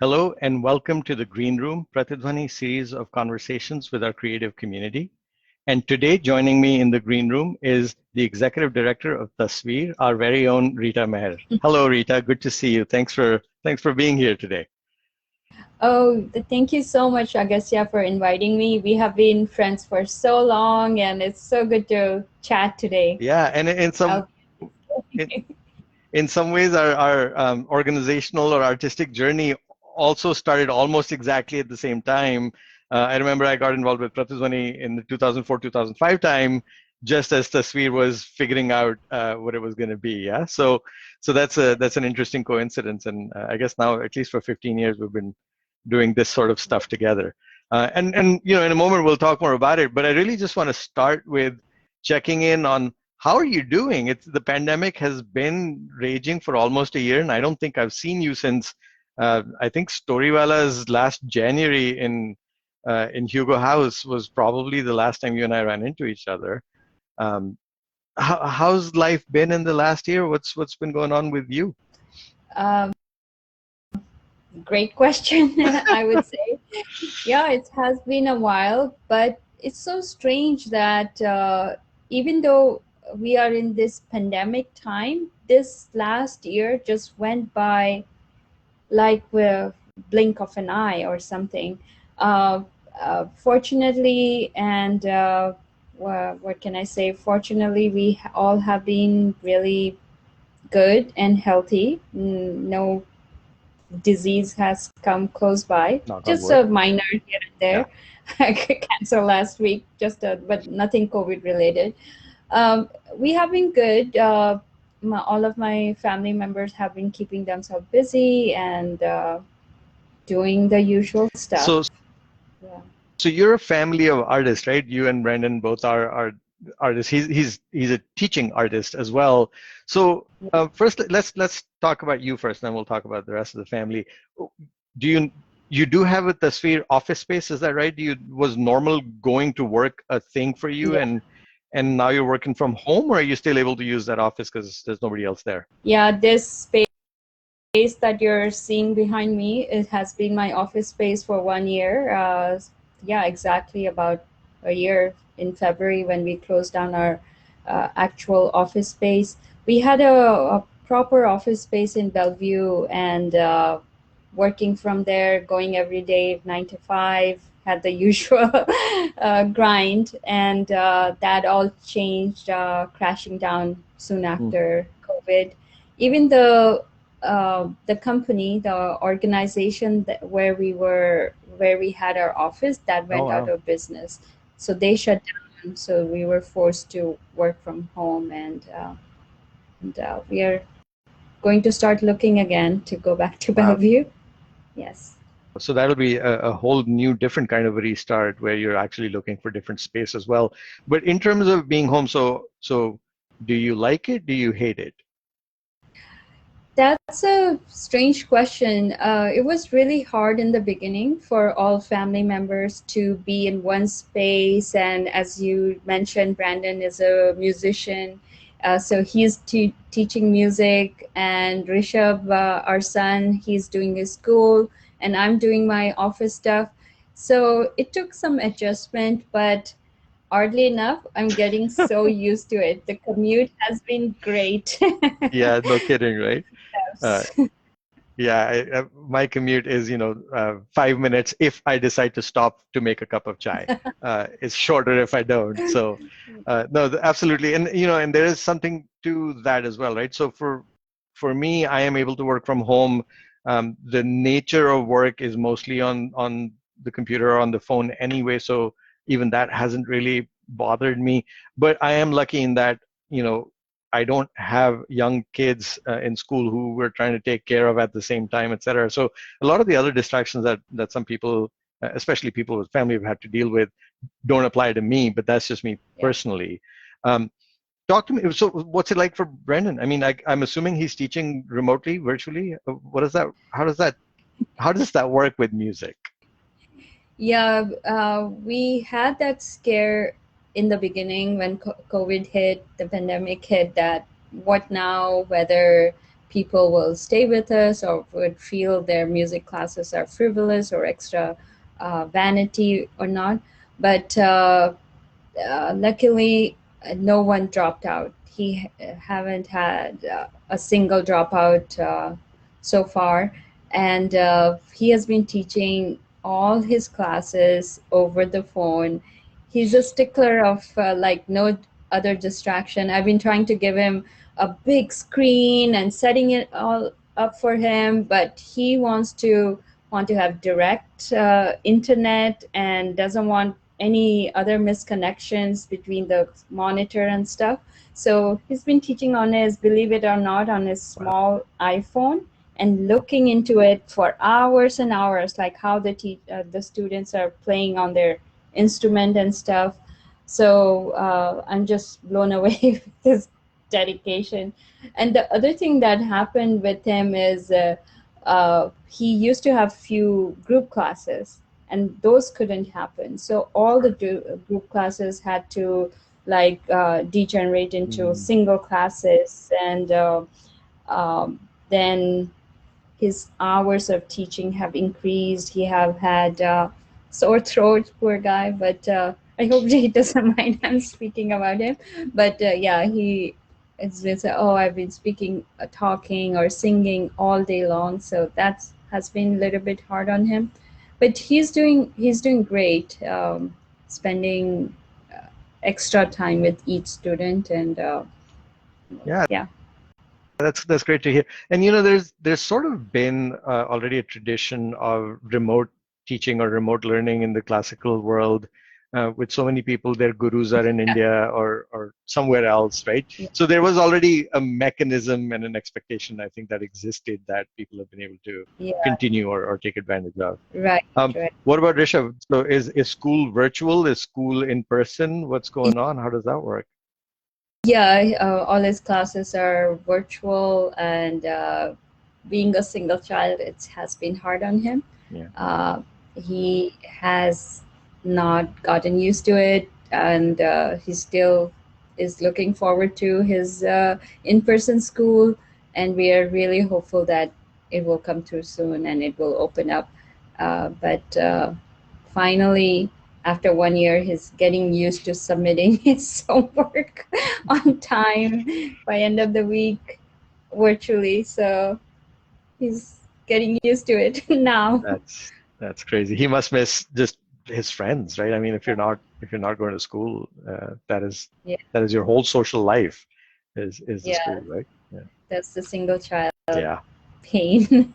Hello and welcome to the Green Room, Pratidhwani series of conversations with our creative community. And today joining me in the Green Room is the Executive Director of Tasveer, our very own Rita Meher. Hello Rita, good to see you. Thanks for being here today. Thank you so much, Agastya, for inviting me. We have been friends for so long, and it's so good to chat today. Yeah, and Uh, in, in some ways our organizational or artistic journey also started almost exactly at the same time. I remember I got involved with Pratidhwani in the 2004-2005 time, just as Tasveer was figuring out what it was going to be. Yeah, so that's an interesting coincidence, and I guess now at least for 15 years we've been doing this sort of stuff together. And in a moment we'll talk more about it, but I really just want to start with checking in on how are you doing? The pandemic has been raging for almost a year, and I don't think I've seen you since I think Storywalla's last January in Hugo House was probably the last time you and I ran into each other. Um, how's life been in the last year? What's been going on with you? um, Great question, I would say. Yeah, it has been a while, but it's so strange that even though we are in this pandemic time, this last year just went by like with blink of an eye or something. Uh, Fortunately, and what can I say? Fortunately, we all have been really good and healthy. No disease has come close by. Knock on Just wood. a minor here and Yeah. there. Cancer last week, but nothing COVID related. We have been good. All of my family members have been keeping themselves busy and doing the usual stuff. So Yeah. So you're a family of artists, right? You and Brandon both are artists. He's a teaching artist as well. So first, let's talk about you first, then we'll talk about the rest of the family. Do you do have a Tasveer office space? Is that right? Was normal going to work a thing for you, Yeah. and now you're working from home, or are you still able to use that office because there's nobody else there? Yeah, this space that you're seeing behind me, it has been my office space for 1 year. Yeah, exactly about a year in February when we closed down our actual office space. We had a proper office space in Bellevue and working from there, going every day 9 to 5, had the usual grind, and that all changed, crashing down soon Hmm. after COVID. Even the company, the organization where we had our office, that Oh went out wow. of business, so they shut down. So we were forced to work from home, and we are going to start looking again to go back to Wow. Bellevue. Yes. So that'll be a whole new, different kind of a restart where you're actually looking for different space as well. But in terms of being home, so do you like it? Do you hate it? That's a strange question. It was really hard in the beginning for all family members to be in one space. And as you mentioned, Brandon is a musician. So he's teaching music, and Rishabh, our son, he's doing his school, and I'm doing my office stuff. So it took some adjustment, but oddly enough, I'm getting so used to it. The commute has been great. Yeah, no kidding, right? Uh, Yes. yeah, my commute is, 5 minutes if I decide to stop to make a cup of chai. It's shorter if I don't. So, no, absolutely, and and there is something to that as well, right? So for me, I am able to work from home. The nature of work is mostly on the computer or on the phone anyway, so even that hasn't really bothered me. But I am lucky in that, you know, I don't have young kids in school who we're trying to take care of at the same time, et cetera. So a lot of the other distractions that some people, especially people with family, have had to deal with, don't apply to me. But that's just me Yeah. personally. Um, Talk to me. So, what's it like for Brendan? I mean, I'm assuming he's teaching remotely, virtually. What is that? How does that work with music? Yeah, we had that scare in the beginning when COVID hit, the pandemic hit, that what now, whether people will stay with us or would feel their music classes are frivolous or extra vanity or not. But luckily, no one dropped out. He haven't had a single dropout so far, and he has been teaching all his classes over the phone. He's a stickler of like no other distraction. I've been trying to give him a big screen and setting it all up for him, but he want to have direct internet and doesn't want any other misconnections between the monitor and stuff. So he's been teaching on his, believe it or not, on his Wow. small iPhone and looking into it for hours and hours, like how the students are playing on their instrument and stuff. So I'm just blown away with his dedication. And the other thing that happened with him is he used to have few group classes and those couldn't happen. So all the group classes had to like degenerate into Mm, single classes, and then his hours of teaching have increased. He have had sore throat, poor guy, but I hope he doesn't mind I'm speaking about him. But yeah, he it's just oh, I've been speaking, talking or singing all day long, so that's has been a little bit hard on him. But he's doing great, spending extra time with each student, and yeah, yeah, that's great to hear. And there's sort of been already a tradition of remote teaching or remote learning in the classical world, with so many people. Their gurus are in India or somewhere else, right? yeah, So there was already a mechanism and an expectation, I think, that existed that people have been able to yeah, continue or take advantage of. right, right. What about Rishabh? So is school virtual? Is school in person? What's going on? How does that work? Yeah, all his classes are virtual, and being a single child, it has been hard on him. Yeah. He has not gotten used to it, and he still is looking forward to his in-person school. And we are really hopeful that it will come through soon and it will open up. But finally, after 1 year, he's getting used to submitting his homework on time by end of the week virtually. So he's getting used to it now. That's crazy. He must miss just his friends, right? I mean, if you're not going to school, Yeah, that is your whole social life is the yeah, school, right? Yeah. that's the single child Yeah. pain.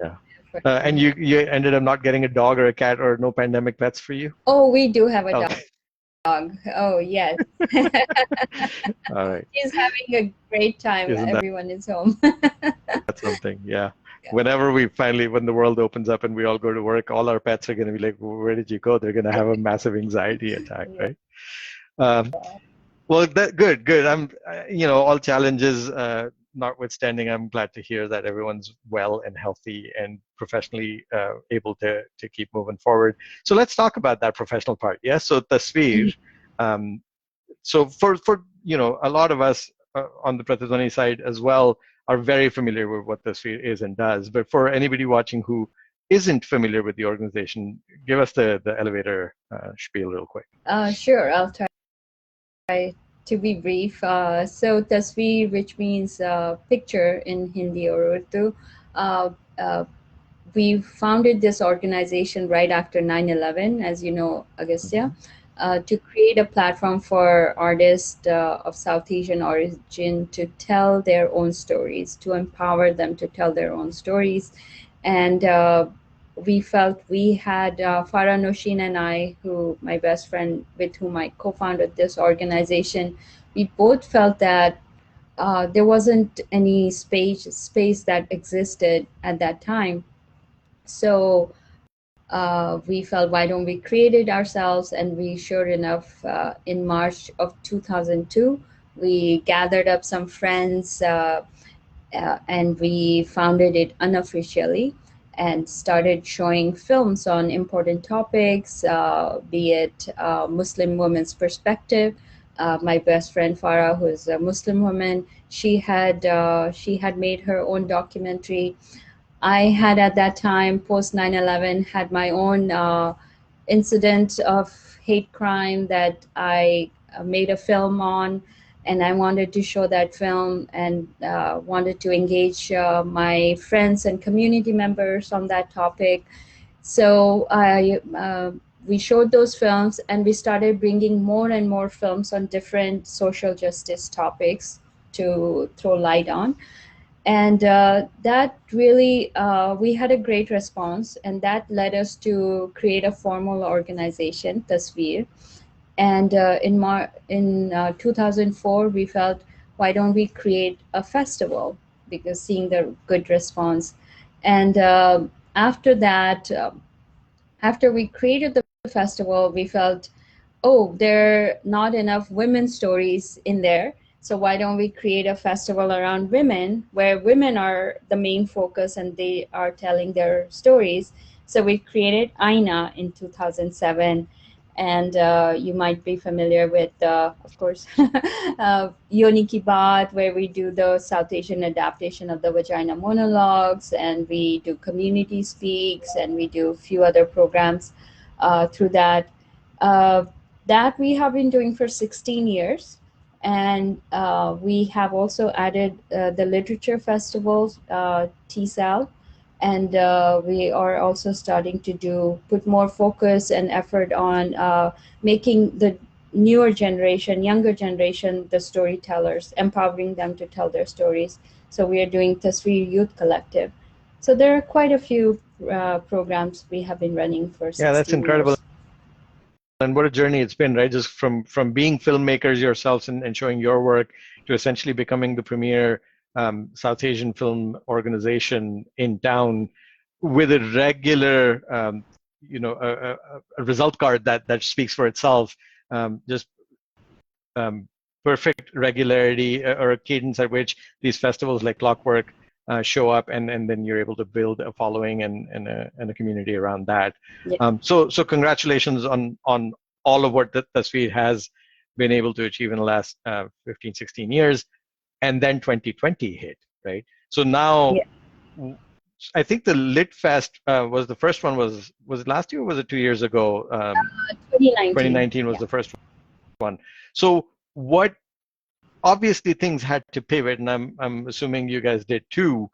Yeah. For And him. you ended up not getting a dog or a cat or no pandemic pets for you? Oh, we do have a Okay. dog. Oh, yes. All right. He's having a great time. Isn't Everyone is home. that something? Yeah. Yeah. Whenever when the world opens up and we all go to work, all our pets are going to be like, where did you go? They're going to have a massive anxiety attack, Yeah. right? Um, Well, good. All challenges notwithstanding, I'm glad to hear that everyone's well and healthy and professionally able to keep moving forward. So let's talk about that professional part. Yes. So Tasveer, Mhm. um, so for a lot of us on the Pratidhwani side as well are very familiar with what Tasveer is and does. But for anybody watching who isn't familiar with the organization, give us the elevator spiel real quick. Sure, I'll try to be brief. So, tasveer, which means picture in Hindi or Urdu, uh, uh, we founded this organization right after 9/11, as you know, Agastya, Mhm. to create a platform for artists of South Asian origin to tell their own stories, to empower them to tell their own stories. And we felt we had Farah Noshin and I, who my best friend with whom I co-founded this organization, we both felt that there wasn't any space that existed at that time. So we felt, why don't we create it ourselves? And we, sure enough, in March of 2002, we gathered up some friends, and we founded it unofficially and started showing films on important topics, be it Muslim women's perspective, my best friend Farah, who is a Muslim woman, she had made her own documentary. I had at that time, post 9/11, had my own incident of hate crime that I made a film on, and I wanted to show that film and wanted to engage my friends and community members on that topic. So we showed those films, and we started bringing more and more films on different social justice topics to throw light on. And that really, we had a great response, and that led us to create a formal organization, Tasveer. And in 2004, we felt, why don't we create a festival? Because seeing the good response. And after that, after we created the festival, we felt, oh, there are not enough women's stories in there. So why don't we create a festival around women where women are the main focus and they are telling their stories? So we created Aina in 2007. And you might be familiar with, of course, Yoni Ki Baat, where we do the South Asian adaptation of the vagina monologues, and we do community speaks, and we do a few other programs through that. Uh, that we have been doing for 16 years. And we have also added the literature festivals, TSAL, and we are also starting to put more focus and effort on making the newer generation, younger generation, the storytellers, empowering them to tell their stories. So we are doing Tasveer Youth Collective. So there are quite a few programs we have been running for Yeah, that's 16 incredible. years. And what a journey it's been, right? Just from being filmmakers yourselves and showing your work to essentially becoming the premier South Asian film organization in town with a regular, a result card that speaks for itself. Just um, perfect regularity or a cadence at which these festivals like clockwork show up, and then you're able to build a following and a community around that. Yeah. So congratulations on all of what the Tasveer has been able to achieve in the last 15, 16 years. And then 2020 hit, right? So now Yeah. I think the Lit Fest was the first one. Was it last year or was it 2 years ago? 2019. 2019 was Yeah. the first one. So what, obviously things had to pivot, and I'm assuming you guys did too.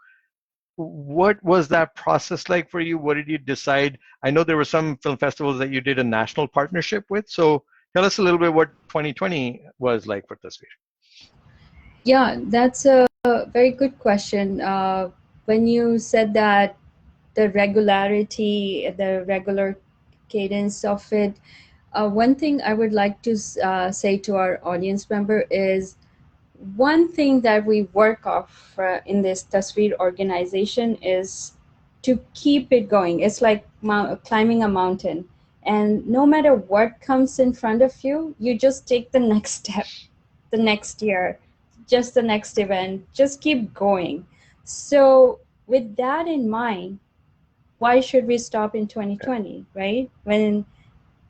What was that process like for you? What did you decide? I know there were some film festivals that you did a national partnership with. So tell us a little bit what 2020 was like for Tasveer. Yeah, that's a very good question. When you said that the regularity, the regular cadence of it, one thing I would like to say to our audience member is, one thing that we work off in this Tasveer organization is to keep it going. It's like climbing a mountain. And no matter what comes in front of you, you just take the next step, the next year, just the next event, just keep going. So, with that in mind, why should we stop in 2020, right? When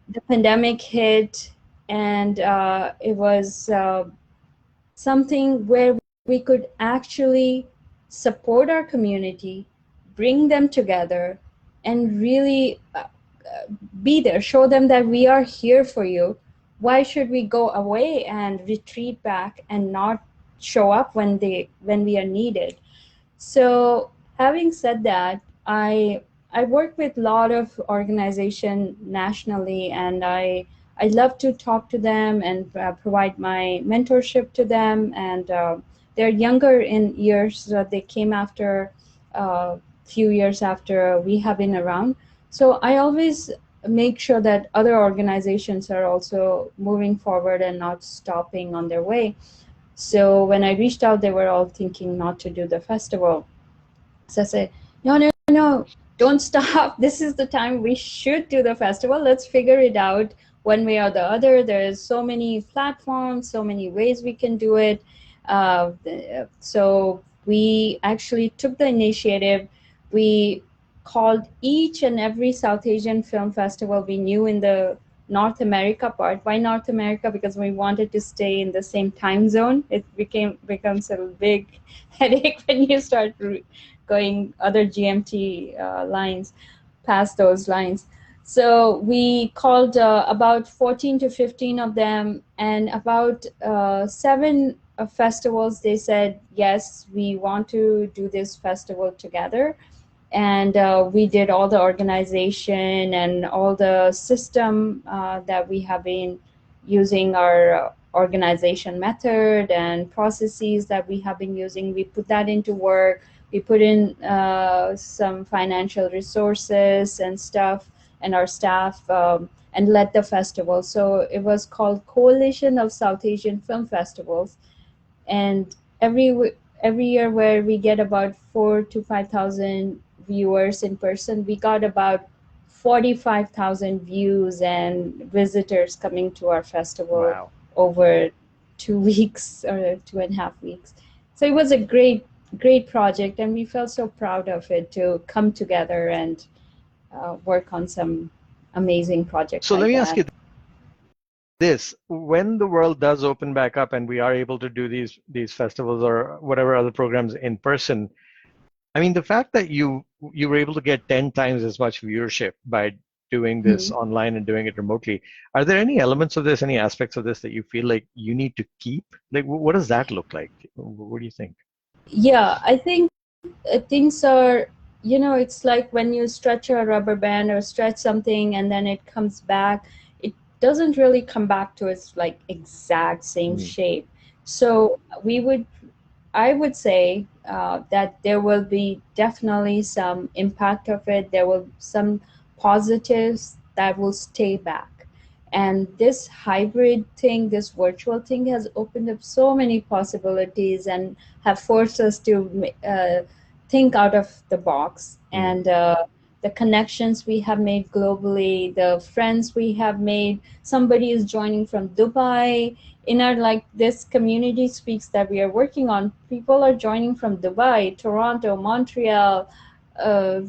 the pandemic hit, and it was something where we could actually support our community, bring them together, and really be there, show them that we are here for you. Why should we go away and retreat back and not show up when we are needed? So, having said that, I work with a lot of organization nationally, and I love to talk to them and provide my mentorship to them. And they're younger in years; so they came after a few years after we have been around. So I always make sure that other organizations are also moving forward and not stopping on their way. So when I reached out, they were all thinking not to do the festival. So I said, no, no, no, don't stop. This is the time we should do the festival. Let's figure it out one way or the other. There's so many platforms, so many ways we can do it. So we actually took the initiative. We called each and every South Asian film festival we knew in the North America part. Why North America? Because we wanted to stay in the same time zone. It becomes a big headache when you start going other GMT lines, past those lines. So we called about 14 to 15 of them, and about seven festivals. They said yes, we want to do this festival together, and we did all the organization and all the system that we have been using, our organization method and processes that we have been using. We put that into work. We put in some financial resources and stuff, and our staff, and led the festival. So it was called Coalition of South Asian Film Festivals. And every year, where we get about 4 to 5,000 viewers in person, we got about 45,000 views and visitors coming to our festival Wow. over 2 weeks or 2.5 weeks. So it was a great project, and we felt so proud of it to come together and work on some amazing project So let like me ask that. you this: when the world does open back up and we are able to do these festivals or whatever other programs in person, I mean, the fact that you were able to get 10 times as much viewership by doing this Mhm. online and doing it remotely, are there any elements of this, any aspects of this that you feel like you need to keep? Like, what does that look like? What do you think? Yeah, I think things are, it's like when you stretch a rubber band or stretch something and then it comes back, it doesn't really come back to its like exact same Mm, shape. So I would say that there will be definitely some impact of it. There will some positives that will stay back. And this hybrid thing, this virtual thing, has opened up so many possibilities and have forced us to think out of the box. mm, And the connections we have made globally, the friends we have made. Somebody is joining from Dubai in our like this community speaks that we are working on. People are joining from Dubai, Toronto, Montreal, uh,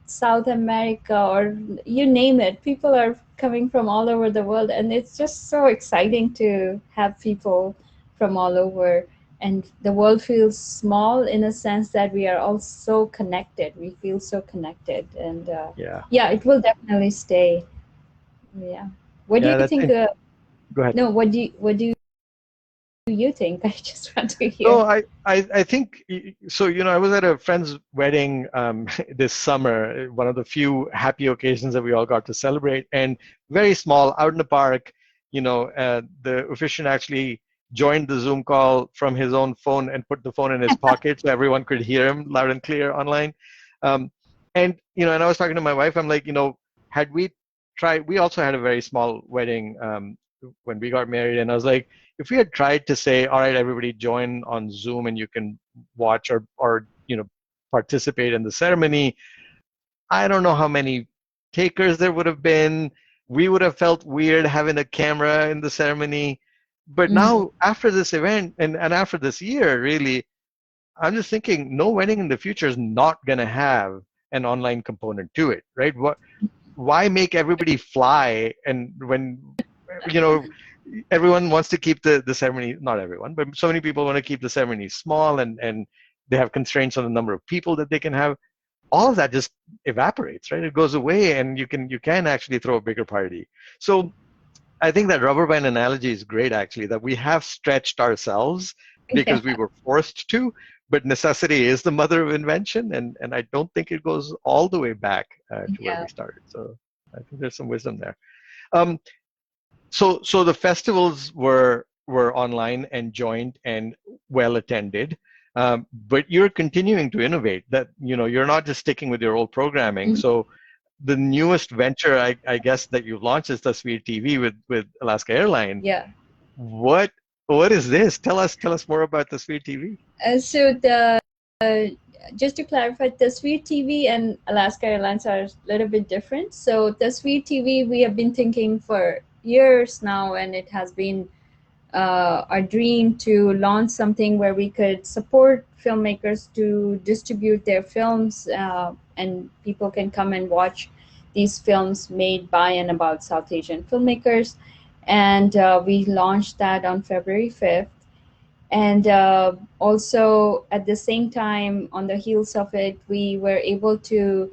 South America, or you name it. People are coming from all over the world, and it's just so exciting to have people from all over. And the world feels small in a sense that we are all so connected. We feel so connected, and yeah, yeah, it will definitely stay. Yeah. What do yeah, you think? go ahead. No, what do you think? I just want to No, hear. I think so. I was at a friend's wedding this summer, one of the few happy occasions that we all got to celebrate, and very small, out in the park. The officiant actually joined the Zoom call from his own phone and put the phone in his pocket so everyone could hear him loud and clear online. Um, and I was talking to my wife. I'm like, had we tried, we also had a very small wedding when we got married, and I was like, if we had tried to say, all right, everybody join on Zoom and you can watch or participate in the ceremony, I don't know how many takers there would have been. We would have felt weird having a camera in the ceremony. But Mhm. now, after this event and after this year, really, I'm just thinking no wedding in the future is not going to have an online component to it, right? Why make everybody fly? And when you know everyone wants to keep the ceremony, not everyone, but so many people want to keep the ceremony small, and they have constraints on the number of people that they can have. All of that just evaporates, right? It goes away, and you can actually throw a bigger party. So I think that rubber band analogy is great, actually, that we have stretched ourselves Yeah, because we were forced to, but necessity is the mother of invention, and I don't think it goes all the way back to where yeah, we started. So I think there's some wisdom there. Um, so the festivals were online and joint and well attended, but you're continuing to innovate. That you're not just sticking with your old programming. mhm, So the newest venture, I guess, that you've launched is Tasveer TV with Alaska Airline. yeah. What what is this? Tell us more about Tasveer TV. So the just to clarify, Tasveer TV and Alaska Airlines are a little bit different. So Tasveer TV, we have been thinking for years now, and it has been our dream to launch something where we could support filmmakers to distribute their films, and people can come and watch these films made by and about South Asian filmmakers. And we launched that on February 5th. And also at the same time, on the heels of it, we were able to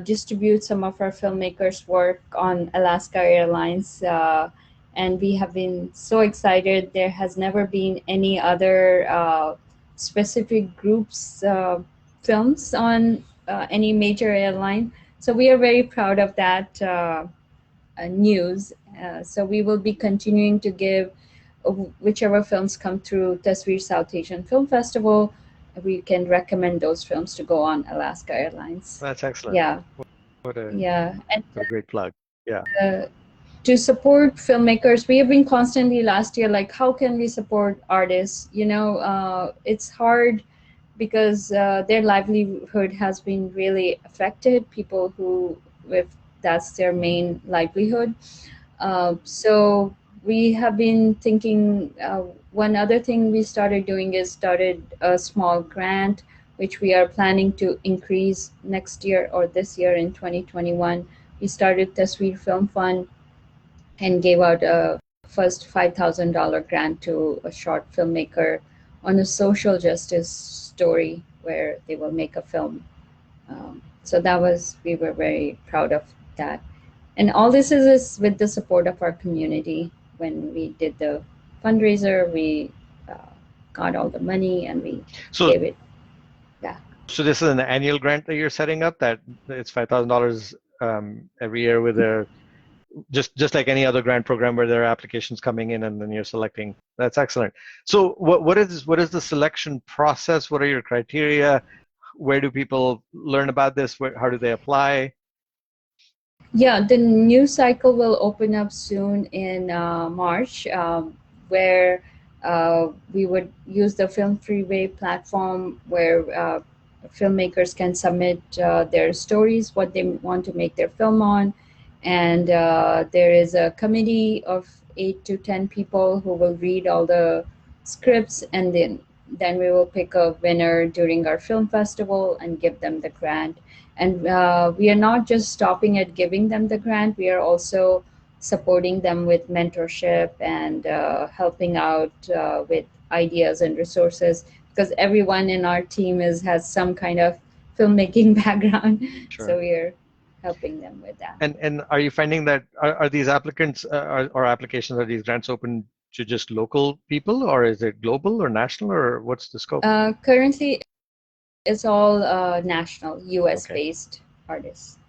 distribute some of our filmmakers' work on Alaska Airlines. And we have been so excited. There has never been any other specific groups films on any major airline. So we are very proud of that news. So we will be continuing to give whichever films come through Tasveer South Asian Film Festival. We can recommend those films to go on Alaska Airlines. That's excellent. Yeah, What a yeah. And what a great plug. Yeah. uh, to support filmmakers, we have been constantly last year like, how can we support artists? It's hard because their livelihood has been really affected. People who, if that's their main livelihood. So we have been thinking. One other thing we started doing is started a small grant, which we are planning to increase next year or this year in 2021. We started Tasveer Film Fund and gave out a first $5,000 grant to a short filmmaker on a social justice story where they will make a film. So that was, we were very proud of that. And all this is with the support of our community. When we did the fundraiser, we uh, got all the money and we So gave it back. so this is an annual grant that you're setting up, that it's $5,000 every year, with a just like any other grant program where there are applications coming in and then you're selecting. That's excellent. So what is the selection process? What are your criteria? Where do people learn about this? How do they apply? Yeah, the new cycle will open up soon in March, where we would use the Film Freeway platform where filmmakers can submit their stories, what they want to make their film on. And there is a committee of 8 to 10 people who will read all the scripts, and then we will pick a winner during our film festival and give them the grant. And we are not just stopping at giving them the grant, we are also supporting them with mentorship and helping out with ideas and resources, because everyone in our team has some kind of filmmaking background. So Sure. we are helping them with that. And are you finding that are these applicants or applications, are these grants open to just local people, or is it global or national, or what's the scope? Currently, it's all national, US Okay. based artists.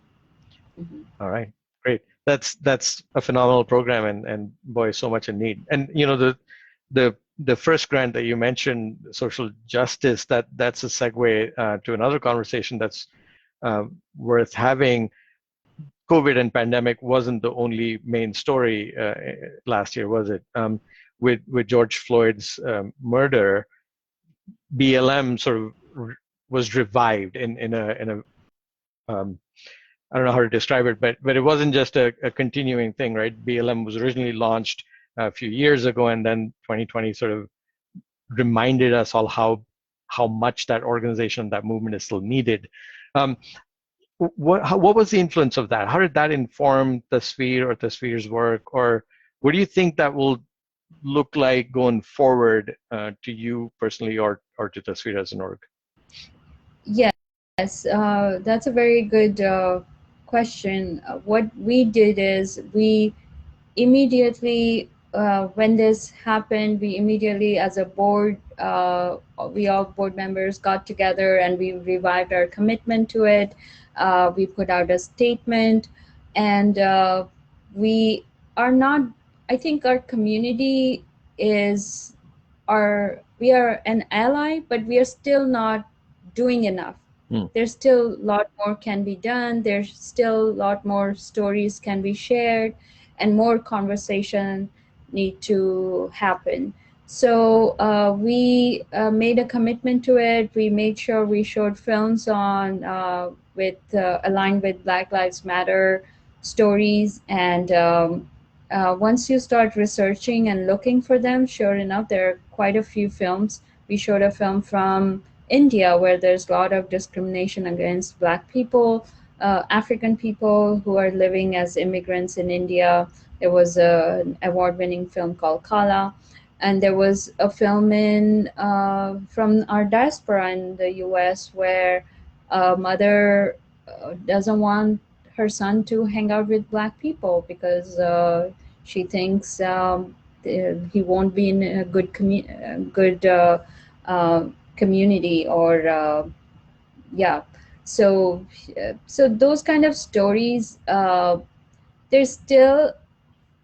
Mhm. All right, great. That's a phenomenal program, and boy, so much in need. And the first grant that you mentioned, social justice, that's a segue to another conversation that's worth having. COVID and pandemic wasn't the only main story last year, was it? With George Floyd's murder, BLM sort of was revived in a I don't know how to describe it, but it wasn't just a continuing thing, right? BLM was originally launched a few years ago, and then 2020 sort of reminded us all how much that organization, that movement is still needed. Um, what was the influence of that? How did that inform Tasveer or Tasveer's work, or what do you think that will look like going forward to you personally, or to Tasveer as an org? Yes, that's a very good question. What we did is we immediately, when this happened, we immediately, as a board, we all board members got together and we revived our commitment to it. We put out a statement, and we are not, I think our community is, we are an ally, but we are still not doing enough. Hmm. There's still a lot more can be done. There's still a lot more stories can be shared, and more conversation need to happen. So we made a commitment to it. We made sure we showed films on with aligned with Black Lives Matter stories. And once you start researching and looking for them, sure enough, there are quite a few films. We showed a film from India where there's a lot of discrimination against Black people. African people who are living as immigrants in India. There was an award-winning film called Kala, and there was a film in from our diaspora in the U.S. where a mother doesn't want her son to hang out with black people because she thinks he won't be in a good community or yeah. So those kind of stories, there's still,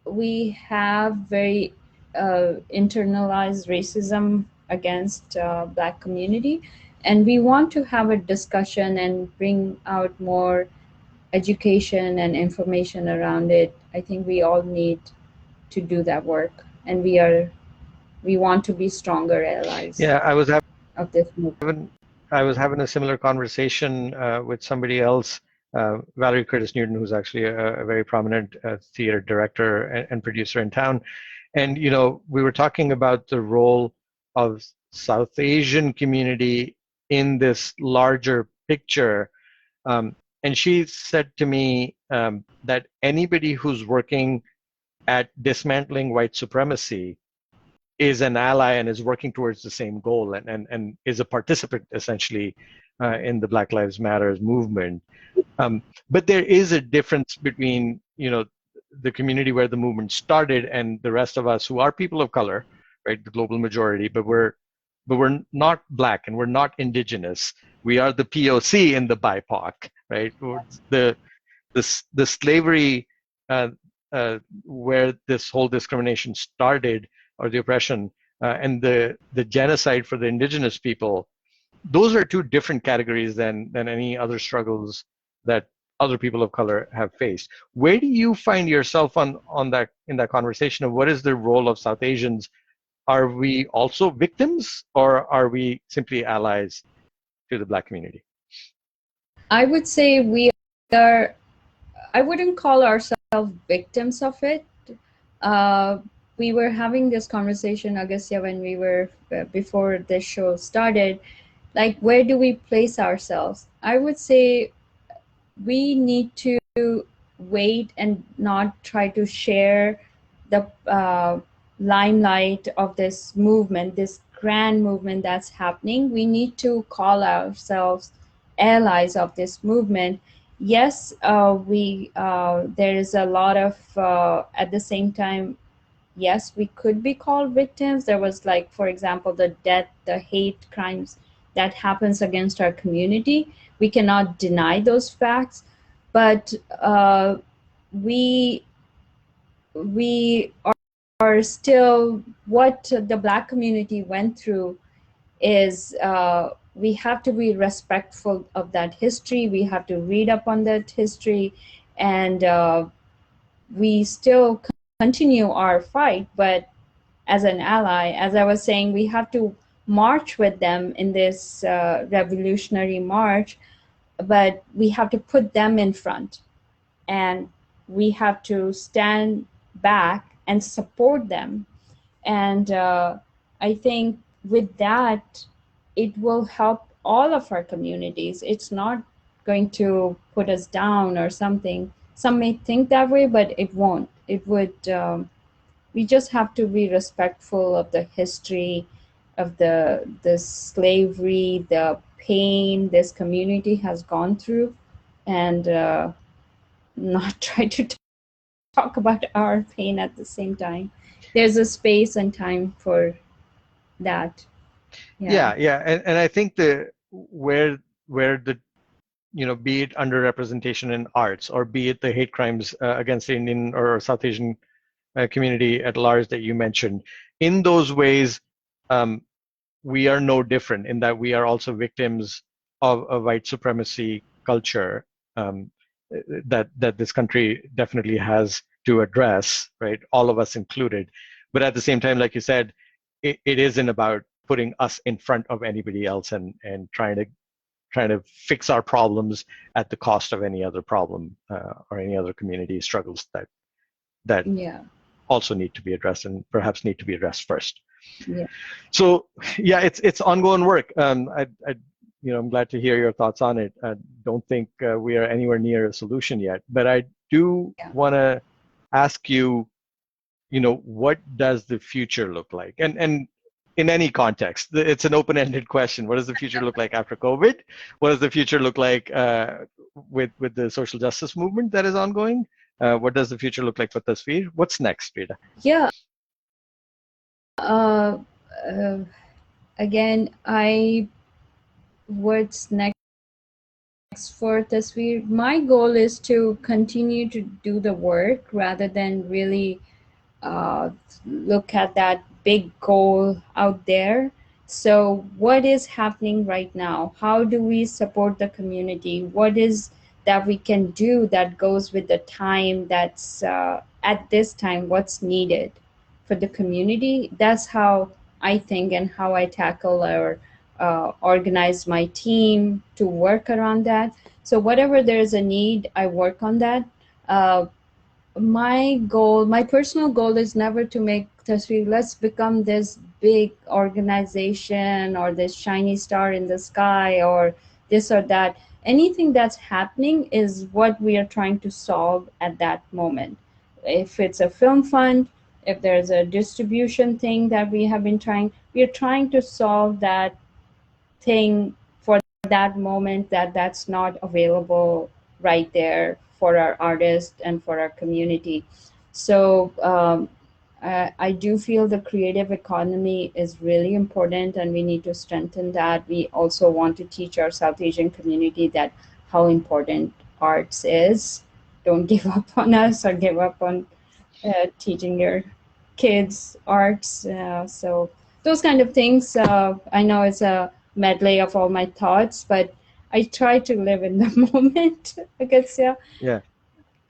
we have very internalized racism against black community, and we want to have a discussion and bring out more education and information around it. I think we all need to do that work, and we want to be stronger allies Yeah, of this movement. having I was having a similar conversation with somebody else, Valerie Curtis Newton, who's actually a very prominent theater director and producer in town. And we were talking about the role of South Asian community in this larger picture. And she said to me that anybody who's working at dismantling white supremacy is an ally and is working towards the same goal, and is a participant essentially in the Black Lives Matters movement. But there is a difference between the community where the movement started and the rest of us who are people of color, right? The global majority, but we're not black and we're not indigenous. We are the POC in the BIPOC, right? The slavery where this whole discrimination started, or the oppression, and the genocide for the indigenous people, those are two different categories than any other struggles that other people of color have faced. Where do you find yourself on that, in that conversation of what is the role of South Asians? Are we also victims, or are we simply allies to the black community? I would say we are, I wouldn't call ourselves victims of it. Uh, we were having this conversation, Agastya, when we were before this show started. Like, where do we place ourselves? I would say we need to wait and not try to share the limelight of this movement, this grand movement that's happening. We need to call ourselves allies of this movement. Yes, we there is a lot of at the same time, yes, we could be called victims. There was, like, for example, the death, the hate crimes that happens against our community. We cannot deny those facts, but we we are still, what the black community went through is, we have to be respectful of that history. We have to read up on that history, and we still continue our fight, but as an ally. As I was saying, we have to march with them in this revolutionary march, but we have to put them in front, and we have to stand back and support them. And I think with that, it will help all of our communities. It's not going to put us down or something. Some may think that way, but it won't. It would. We just have to be respectful of the history of the slavery, the pain this community has gone through, and not try to talk about our pain at the same time. There's a space and time for that. Yeah. Yeah, and I think where the be it underrepresentation in arts, or be it the hate crimes against the Indian or South Asian community at large that you mentioned, in those ways, um, we are no different in that we are also victims of a white supremacy culture, um, that this country definitely has to address, right? All of us included. But at the same time, like you said, it isn't about putting us in front of anybody else and trying to fix our problems at the cost of any other problem or any other community struggles that Yeah. also need to be addressed, and perhaps need to be addressed first. Yeah. So yeah, it's ongoing work. I'm glad to hear your thoughts on it. I don't think we are anywhere near a solution yet, but I do Yeah. want to ask you, what does the future look like? And in any context, it's an open-ended question. What does the future look like after COVID? What does the future look like with the social justice movement that is ongoing? What does the future look like for Tasveer? What's next, Rita? Yeah. Uh, uh, Again, what's next for Tasveer? My goal is to continue to do the work rather than really uh, look at that big goal out there. So, what is happening right now? How do we support the community? What is that we can do that goes with the time that's at this time, what's needed for the community? That's how I think and how I tackle or organize my team to work around that. So, whatever there's a need, I work on that. Uh, my personal goal is never to make Tasveer, let's become this big organization or this shiny star in the sky or this or that. Anything that's happening is what we are trying to solve at that moment. If it's a film fund, if there's a distribution thing that we are trying to solve that thing for that moment that's not available right there for our artists and for our community. So I do feel the creative economy is really important and we need to strengthen that. We also want to teach our South Asian community that how important arts is. Don't give up on us or give up on teaching your kids arts. So those kind of things. I know it's a medley of all my thoughts, but I try to live in the moment. I guess yeah. Yeah.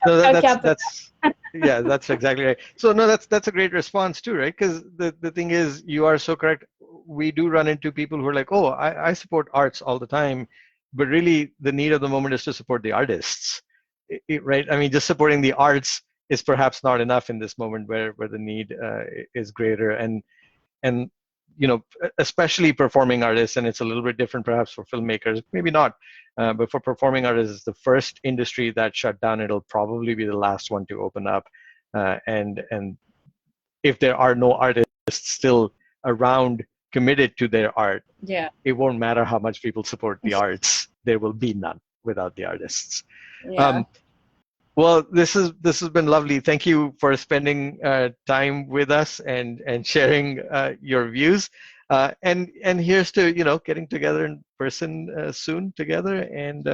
No, Capital, capital. yeah, that's exactly right. So no, that's a great response too, right? Because the thing is, you are so correct. We do run into people who are like, oh, I support arts all the time, but really the need of the moment is to support the artists, right? I mean, just supporting the arts is perhaps not enough in this moment where the need is greater, and especially performing artists, and it's a little bit different perhaps for filmmakers, maybe not, but for performing artists, it's the first industry that shut down. It'll probably be the last one to open up, and if there are no artists still around committed to their art, Yeah, it won't matter how much people support the arts. There will be none without the artists. yeah. um, well, this has been lovely. Thank you for spending time with us and sharing your views. And here's to getting together in person soon together, and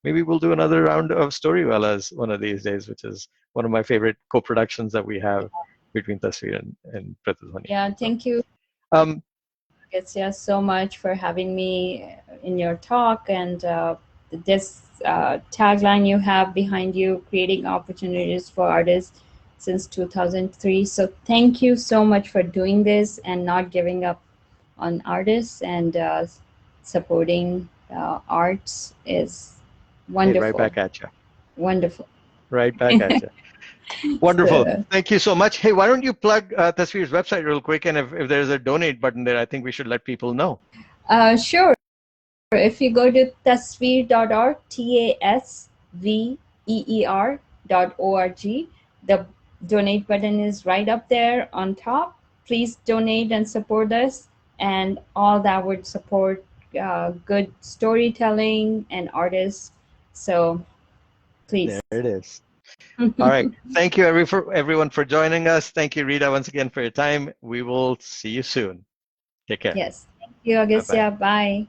maybe we'll do another round of Storywellas one of these days, which is one of my favorite co-productions that we have between Tasveer and Pratidhwani. Yeah, So, thank you, um, Agastya, so much for having me in your talk and this tagline you have behind you, creating opportunities for artists since 2003. So thank you so much for doing this and not giving up on artists and supporting arts is hey, right wonderful, back at you. wonderful. Right back at you. Wonderful. So, Thank you so much. Hey, why don't you plug Tasveer's website real quick? And if there's a donate button there, I think we should let people know. sure. If you go to tasveer.org, tasveer.org, the donate button is right up there on top. Please donate and support us, and all that would support good storytelling and artists. So please. There it is. All right. Thank you, everyone, for joining us. Thank you, Rita, once again for your time. We will see you soon. Take care. Yes. Thank you, Bye bye. Agastya. Bye.